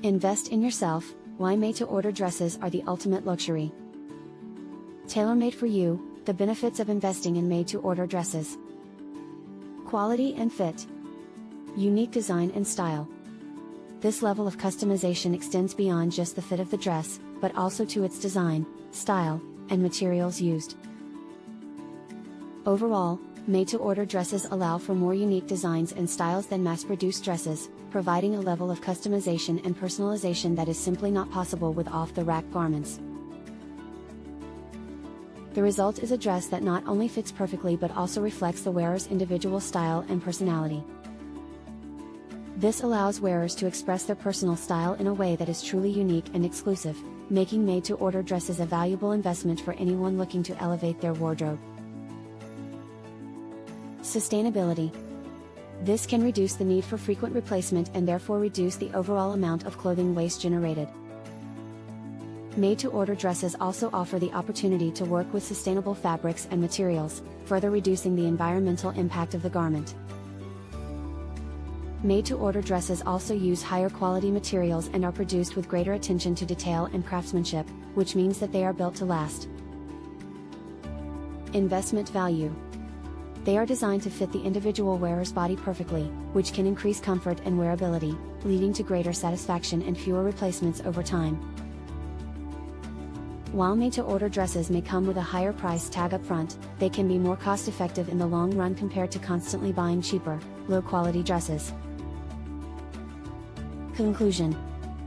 Invest in yourself. Why made-to-order dresses are the ultimate luxury. Tailor-made for you, the benefits of investing in made-to-order dresses. Quality and fit. Unique design and style. This level of customization extends beyond just the fit of the dress, but also to its design, style, and materials used. Overall, made-to-order dresses allow for more unique designs and styles than mass-produced dresses, providing a level of customization and personalization that is simply not possible with off-the-rack garments. The result is a dress that not only fits perfectly but also reflects the wearer's individual style and personality. This allows wearers to express their personal style in a way that is truly unique and exclusive, making made-to-order dresses a valuable investment for anyone looking to elevate their wardrobe. Sustainability. This can reduce the need for frequent replacement and therefore reduce the overall amount of clothing waste generated. Made-to-order dresses also offer the opportunity to work with sustainable fabrics and materials, further reducing the environmental impact of the garment. Made-to-order dresses also use higher quality materials and are produced with greater attention to detail and craftsmanship, which means that they are built to last. Investment value. They are designed to fit the individual wearer's body perfectly, which can increase comfort and wearability, leading to greater satisfaction and fewer replacements over time. While made-to-order dresses may come with a higher price tag up front, they can be more cost-effective in the long run compared to constantly buying cheaper, low-quality dresses. Conclusion.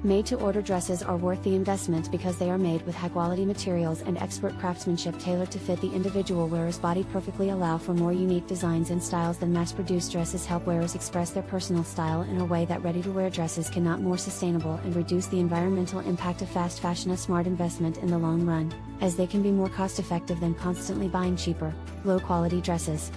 Made-to-order dresses are worth the investment because they are made with high-quality materials and expert craftsmanship tailored to fit the individual wearer's body perfectly. Allow for more unique designs and styles than mass-produced dresses. Help wearers express their personal style in a way that ready-to-wear dresses cannot. More sustainable and reduce the environmental impact of fast fashion. A smart investment in the long run, as they can be more cost-effective than constantly buying cheaper, low-quality dresses.